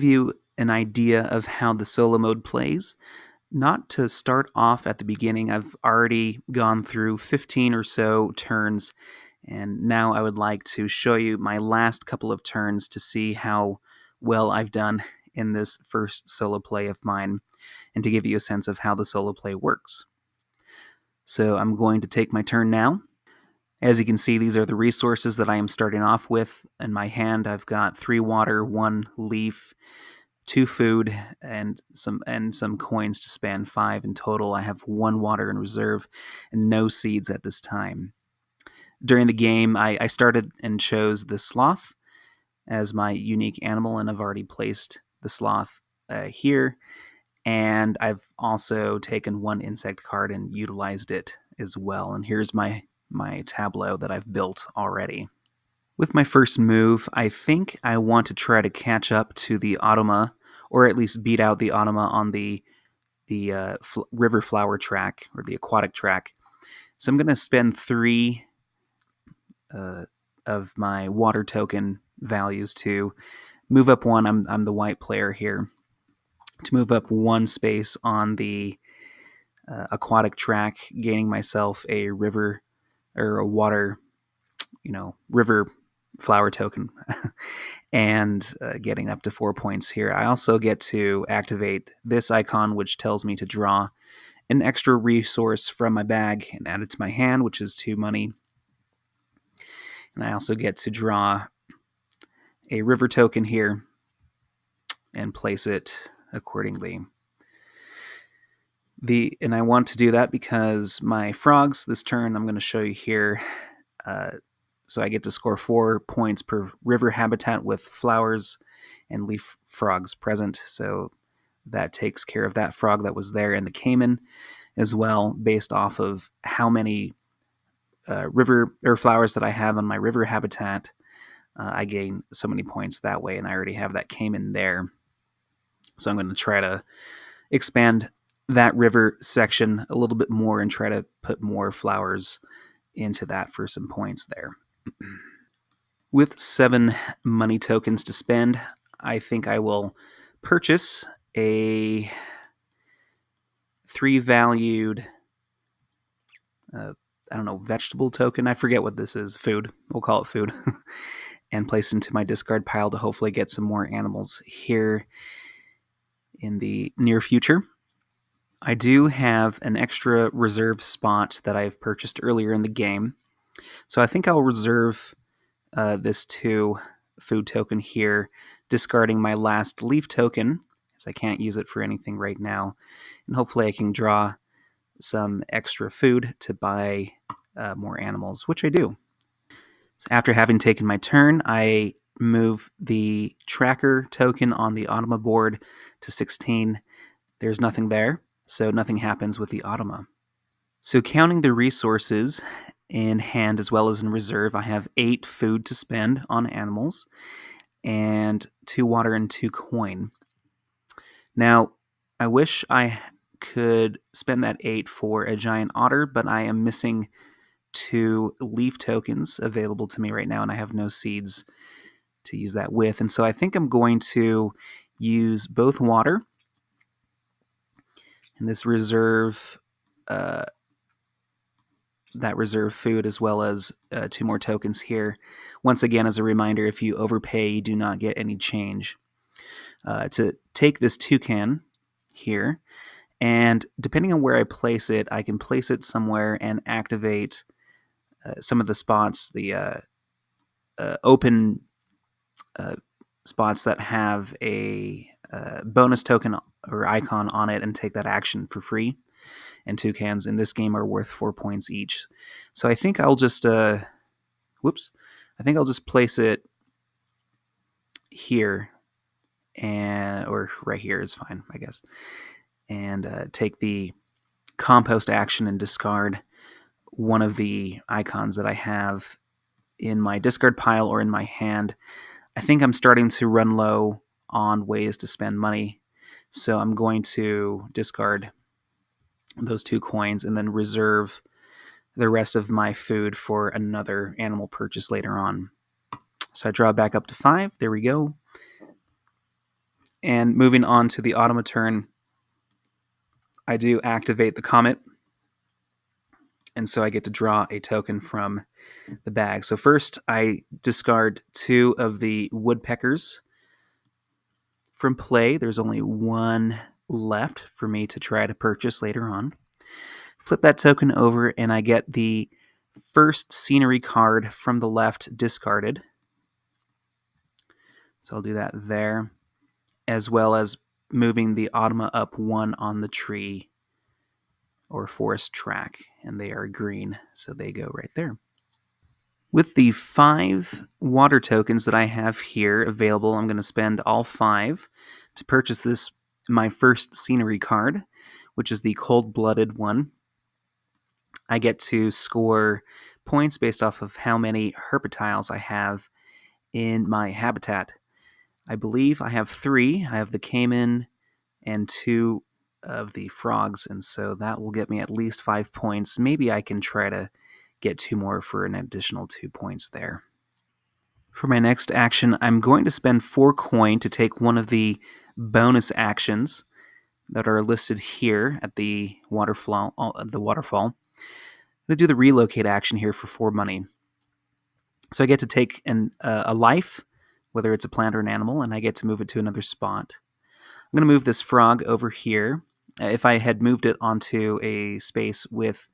Give you an idea of how the solo mode plays. Not to start off at the beginning, I've already gone through 15 or so turns, and now I would like to show you my last couple of turns to see how well I've done in this first solo play of mine, and to give you a sense of how the solo play works. So I'm going to take my turn now. As you can see, these are the resources that I am starting off with. In my hand, I've got 3 water, 1 leaf, 2 food, and some coins to spend. 5 in total. I have 1 water in reserve and no seeds at this time. During the game, I started and chose the sloth as my unique animal, and I've already placed the sloth here. And I've also taken 1 insect card and utilized it as well. And here's my tableau that I've built already. With my first move, I think I want to try to catch up to the Automa, or at least beat out the Automa on the river flower track, or the aquatic track. So I'm going to spend 3 of my water token values to move up 1. I'm the white player here. To move up 1 space on the aquatic track, gaining myself a river or a water, river flower token, and getting up to 4 points here. I also get to activate this icon, which tells me to draw an extra resource from my bag and add it to my hand, which is 2 money. And I also get to draw a river token here and place it accordingly. And I want to do that because my frogs this turn, I'm going to show you here. So I get to score 4 points per river habitat with flowers and leaf frogs present. So that takes care of that frog that was there, and the caiman as well, based off of how many river or flowers that I have on my river habitat. I gain so many points that way, and I already have that caiman there. So I'm going to try to expand that river section a little bit more and try to put more flowers into that for some points there. With 7 money tokens to spend, I think I will purchase a 3 valued, vegetable token. I forget what this is. Food. We'll call it food. And place into my discard pile to hopefully get some more animals here in the near future. I do have an extra reserve spot that I've purchased earlier in the game. So I think I'll reserve this 2 food token here, discarding my last leaf token, as I can't use it for anything right now. And hopefully I can draw some extra food to buy more animals, which I do. So after having taken my turn, I move the tracker token on the Automa board to 16. There's nothing there, so nothing happens with the Automa. So counting the resources in hand as well as in reserve, I have 8 food to spend on animals and 2 water and 2 coin. Now, I wish I could spend that 8 for a giant otter, but I am missing 2 leaf tokens available to me right now, and I have no seeds to use that with. And so I think I'm going to use both water and this reserve that reserve food, as well as 2 more tokens here. Once again, as a reminder, if you overpay, you do not get any change. To take this toucan here, and depending on where I place it, I can place it somewhere and activate some of the spots, the open spots that have a bonus token or icon on it, and take that action for free. And toucans in this game are worth 4 points each. So I think I'll just I think I'll just place it here, or right here is fine, I guess. And take the compost action and discard one of the icons that I have in my discard pile or in my hand. I think I'm starting to run low on ways to spend money, so I'm going to discard those 2 coins and then reserve the rest of my food for another animal purchase later on. So I draw back up to 5. There we go. And moving on to the Automa turn, I do activate the Comet, and so I get to draw a token from the bag. So first, I discard 2 of the woodpeckers from play. There's only 1 left for me to try to purchase later on. Flip that token over, and I get the first scenery card from the left discarded. So I'll do that there, as well as moving the Automa up 1 on the tree or forest track, and they are green, so they go right there. With the 5 water tokens that I have here available, I'm going to spend all 5 to purchase this, my first scenery card, which is the Cold-Blooded one. I get to score points based off of how many herpetiles I have in my habitat. I believe I have 3. I have the caiman and 2 of the frogs, and so that will get me at least 5 points. Maybe I can try to get 2 more for an additional 2 points there. For my next action, I'm going to spend 4 coin to take one of the bonus actions that are listed here at the waterfall. I'm going to do the relocate action here for 4 money. So I get to take a life, whether it's a plant or an animal, and I get to move it to another spot. I'm going to move this frog over here. If I had moved it onto a space with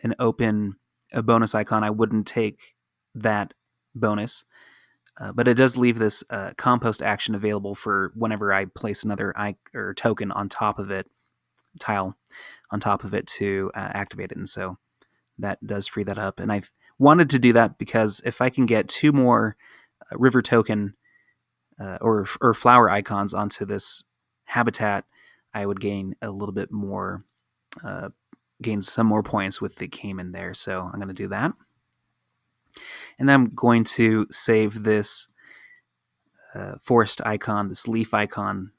a bonus icon, I wouldn't take that bonus. But it does leave this compost action available for whenever I place another token on top of it, tile on top of it to activate it. And so that does free that up. And I've wanted to do that because if I can get 2 more river token or flower icons onto this habitat, I would gain a little bit more, gain some more points with the caiman there. So I'm going to do that. And then I'm going to save this forest icon, this leaf icon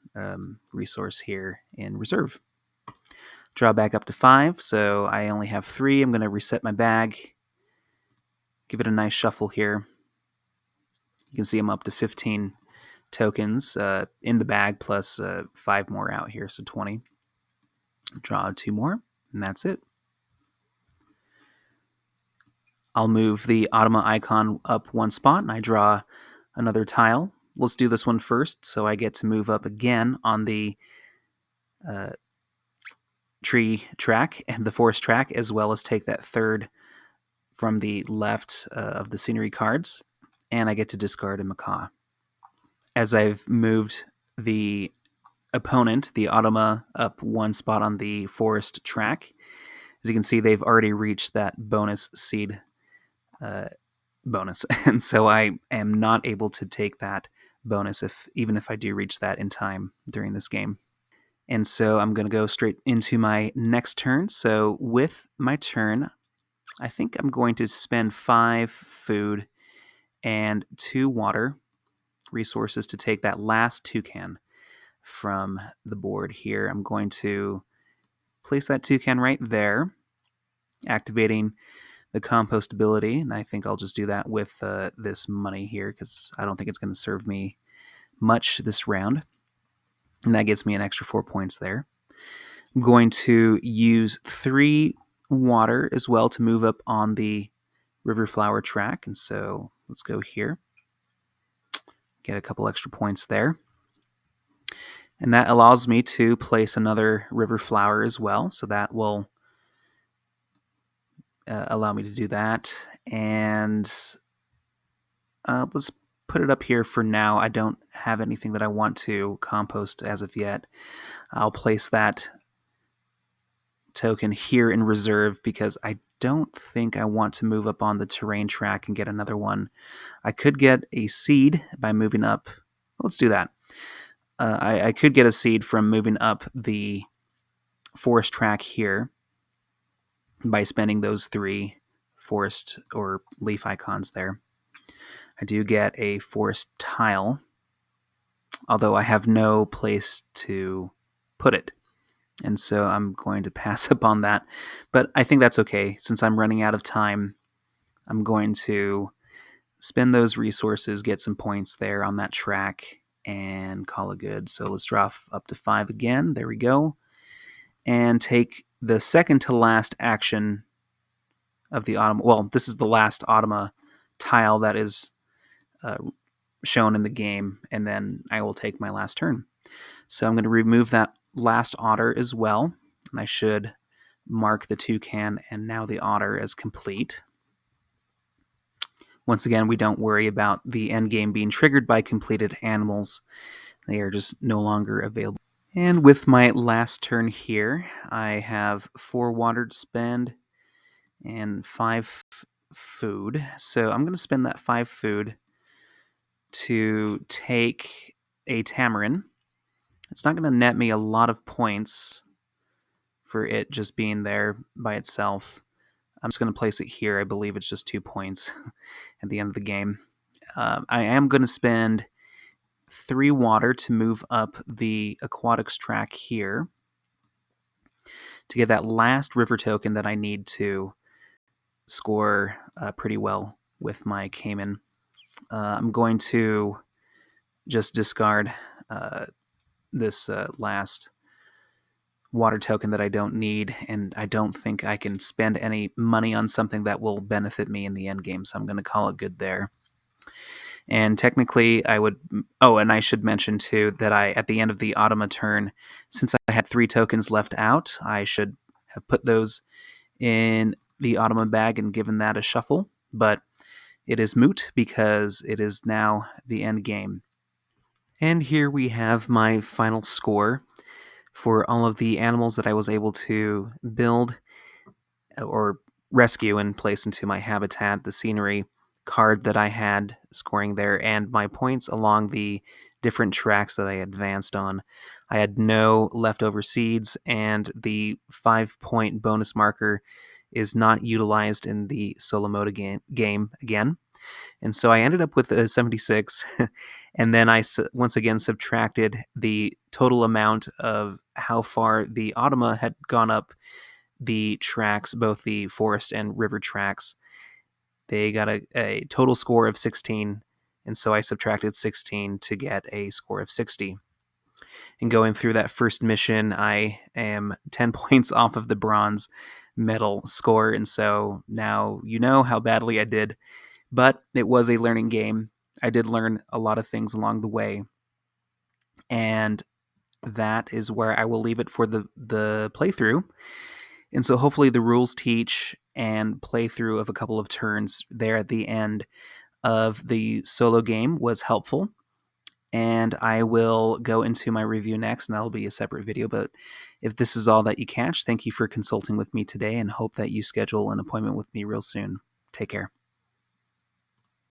resource here in reserve. Draw back up to 5, so I only have 3. I'm going to reset my bag, give it a nice shuffle here. You can see I'm up to 15 tokens in the bag, plus 5 more out here, so 20. Draw 2 more, and that's it. I'll move the Automa icon up 1 spot, and I draw another tile. Let's do this one first, so I get to move up again on the tree track and the forest track, as well as take that 3rd from the left of the scenery cards, and I get to discard a macaw. As I've moved the opponent, the Automa, up 1 spot on the forest track, as you can see, they've already reached that bonus seed bonus, and so I am not able to take that bonus even if I do reach that in time during this game. And so I'm going to go straight into my next turn. So with my turn, I think I'm going to spend 5 food and 2 water resources to take that last toucan from the board here. I'm going to place that toucan right there, activating the compost ability, and I think I'll just do that with this money here because I don't think it's going to serve me much this round. And that gets me an extra 4 points there. I'm going to use 3 water as well to move up on the river flower track. And so let's go here. Get a couple extra points there. And that allows me to place another river flower as well. So that will allow me to do that. And let's put it up here for now. I don't have anything that I want to compost as of yet. I'll place that token here in reserve because I don't think I want to move up on the terrain track and get another one. I could get a seed by moving up. Let's do that. I could get a seed from moving up the forest track here by spending those 3 forest or leaf icons there. I do get a forest tile, although I have no place to put it. And so I'm going to pass up on that. But I think that's okay. Since I'm running out of time, I'm going to spend those resources, get some points there on that track, and call it good. So let's draw up to 5 again. There we go. And take the second to last action of the Automa. Well, this is the last Automa tile that is shown in the game, and then I will take my last turn. So I'm going to remove that last otter as well, and I should mark the toucan and now the otter as complete. Once again, we don't worry about the end game being triggered by completed animals. They are just no longer available. And with my last turn here, I have 4 water to spend and 5 food. So I'm going to spend that 5 food to take a Tamarin. It's not going to net me a lot of points for it just being there by itself. I'm just going to place it here. I believe it's just 2 points at the end of the game. I am going to spend 3 water to move up the aquatics track here to get that last river token that I need to score pretty well with my Cayman. I'm going to just discard this last water token that I don't need, and I don't think I can spend any money on something that will benefit me in the end game, so I'm going to call it good there. And technically, I would... Oh, and I should mention, too, that at the end of the Automa turn, since I had 3 tokens left out, I should have put those in the Automa bag and given that a shuffle, but it is moot because it is now the end game. And here we have my final score for all of the animals that I was able to build or rescue and place into my habitat, the scenery card that I had scoring there, and my points along the different tracks that I advanced on. I had no leftover seeds, and the 5-point bonus marker is not utilized in the solo mode game again. And so I ended up with a 76, and then I once again subtracted the total amount of how far the Automa had gone up the tracks, both the forest and river tracks. They got a total score of 16, and so I subtracted 16 to get a score of 60. And going through that first mission, I am 10 points off of the bronze medal score, and so now you know how badly I did. But it was a learning game. I did learn a lot of things along the way. And that is where I will leave it for the playthrough. And so hopefully the rules teach and playthrough of a couple of turns there at the end of the solo game was helpful. And I will go into my review next, and that'll be a separate video. But if this is all that you catch, thank you for consulting with me today, and hope that you schedule an appointment with me real soon. Take care.